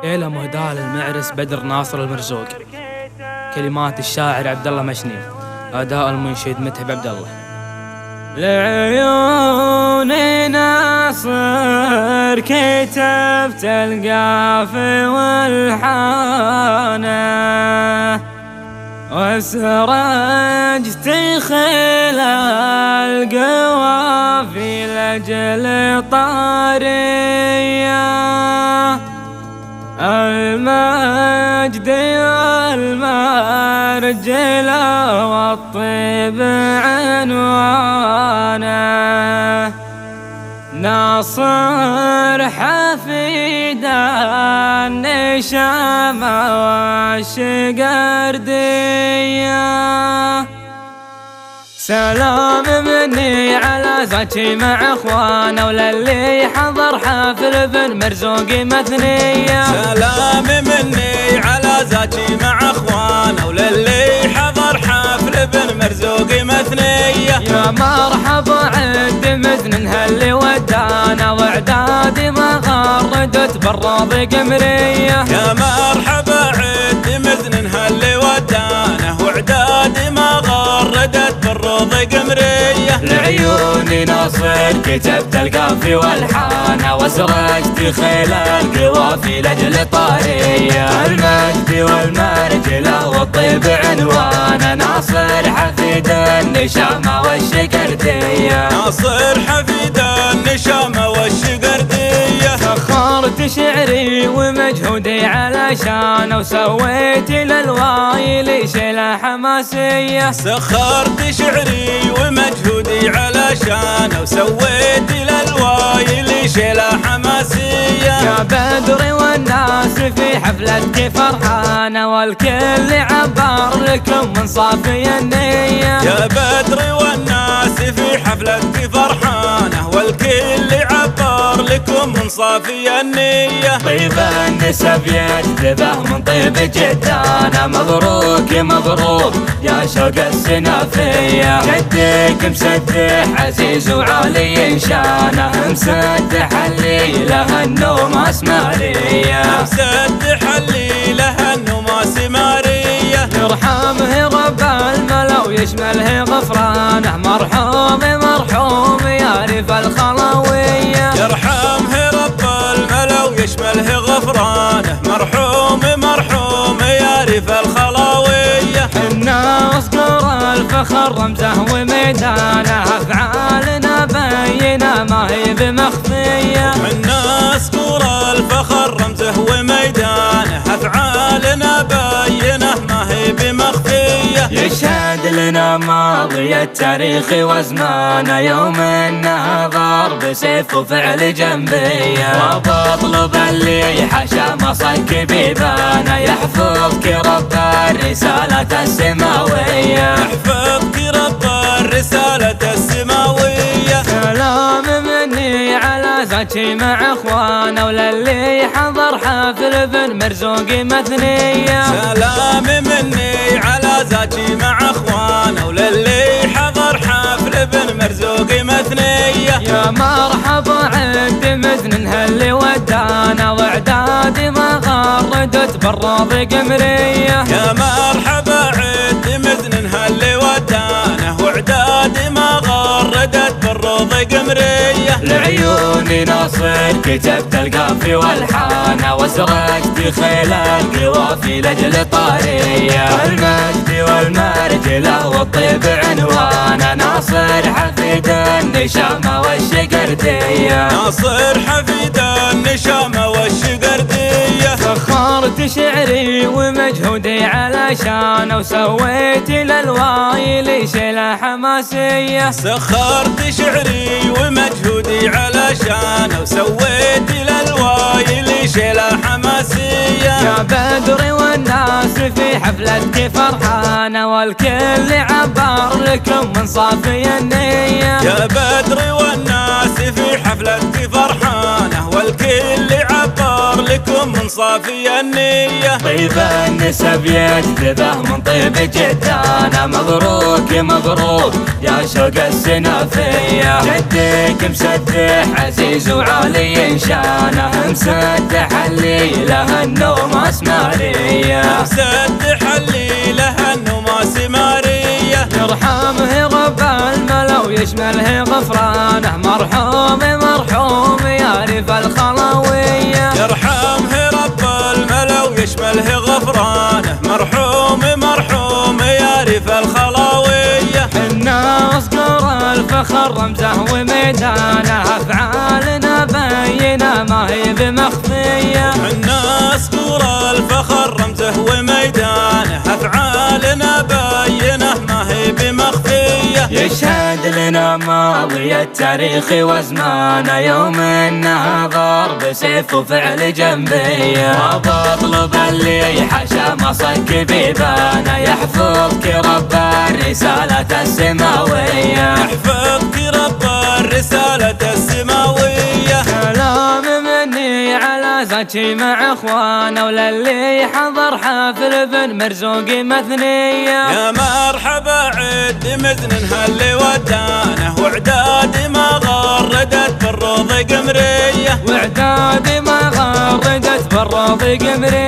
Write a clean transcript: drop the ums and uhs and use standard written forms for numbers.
ليلة مهداة للمعرس بدر ناصر المرزوق. كلمات الشاعر عبد الله مشني، أداء المنشد متعب عبد الله. لعيون ناصر كتبت القافي والحانه، وسرجت خيل القوافي لأجل طاريه، المجد والمرجلة والطيب عنوانه، ناصر حفيد النشامة والشقردية. سلام مني على زكي مع اخوانه وللي حضر حفل بن مرزوق مثنية. سلام مني على زكي مع اخوانه وللي حضر حفل بن مرزوق مثنية. يا مرحبا عند مزن هاللي ودانا وعدادي ما غردت بالروض قمرية. يا مرحبا عند مزن هاللي ودانا وعدادي ما غردت بالروض قمرية. لعيوني ناصر كتبت القافي والحانه، وسرجت خيل القوافي لاجل طاريه، المجد والمرجله والطيب عنوانه، ناصر حفيد النشامه والشقرديه. ناصر حفيد النشامه والشقرديه. سخرت شعري ومجهودي علشانه، وسويت للوايل شيله حماسيه. سخرت شعري ومجهودي علشانه، وسويت للوايل شيله حماسيه. يا بدر والناس في حفلتك فرحانه، والكل عبر لكم من صافي النيه. يا بدر والناس في حفلتك فرحانه، والكل عبر لكم من صافي النيه. طيب النسب يجذبه من طيب جدانا، مبروك مبروك يا شوق السنافيه. جدك مسدح عزيز وعالي شانه، مسدح الليله النوم سماريه، مسدح الليله النوم سماريه. يرحمه رب الملا ويشمله غفرانه، مرحوم مرحوم يا ريف الخلاويه. يرحمه رب الملا ويشمله غفرانه، مرحوم مرحوم يا ريف الخلاويه. حنا اصقر الفخر رمزه وميدانه، افعالنا بينه ما هي بمخفيه. حنا اصقر الفخر رمزه وميدانه، افعالنا بينه ما هي بمخفيه. يشهد لنا ماضي التاريخ وزمانه، يوم النهضر بسيف وفعل جنبيه، وبطلب اللي حشا مصك بيبانه، يحفظك رب الرسالة السماوية. يحفظك رب الرسالة السماوية. سلام مني على زكي مع اخوانه وللي حضر حفل بن مرزوق مثنية. سلام مني على زكي مع اخوانه وللي حضر حفل بن مرزوق مثنية. يا مرحبا عند مزن هاللي ودانا، وعدادي ما غردت بالروض قمرية. يا مرحبا عند مزن هاللي ودانا، وعدادي ما غردت بالروض قمرية. لعيوني ناصر كتبت القافي والحانه، وسرجت خيل القوافي لاجل طاريه، المجد والمرجله والطيب عنوانه، ناصر حفيد النشامه والشقرديه. ناصر حفيد النشامه والشقرديه. سخرت شعري ومجهودي علشانه، وسويت للوايل شيله حماسيه. سخرت شعري ومجهودي علشانه، وسويت للوايل شيله حماسيه. يا بدر والناس في حفلتك فرحانه، والكل عبر لكم من صافي النيه. يا بدر والناس في حفلتك فرحانه، والكل عبر لكم من صافي النية. طيب النسب يجذبه من طيب جدانا، مبروك مبروك يا شوق السنافية. جدك مسدح عزيز وعالي شانه، مسدح الليلة النوماس مارية، مسدح الليلة النوماس مارية. يرحمه رب الملا ويشمله غفرانه، مرحوم مرحوم يا ريف الخلاوية. يرحمه رب الملا ويشمله غفرانه، مرحوم مرحوم يا ريف الخلاوية. حنا اصقر الفخر رمزه وميدانه، افعالنا بينه ما هي بمخفيه. حنا اصقر الفخر رمزه وميدانه، افعالنا بينه ما هي بمخفيه. يشهد لنا ماضي التاريخ وزمانه، يوم النهضر بسيف وفعل جنبيه. وبطلب اللي حشا مصك بيبانه، يحفظك رب الرسالة السماوية، يحفظك رب الرسالة السماوية. سلام مني على زكي مع اخوانه، وللي حضر حفل بن مرزوق مثنية. يا مرحبا عد مثنن هاللي ودانه، وعداد ما غردت بالروض قمرية. وعداد ما غردت بالروض قمرية.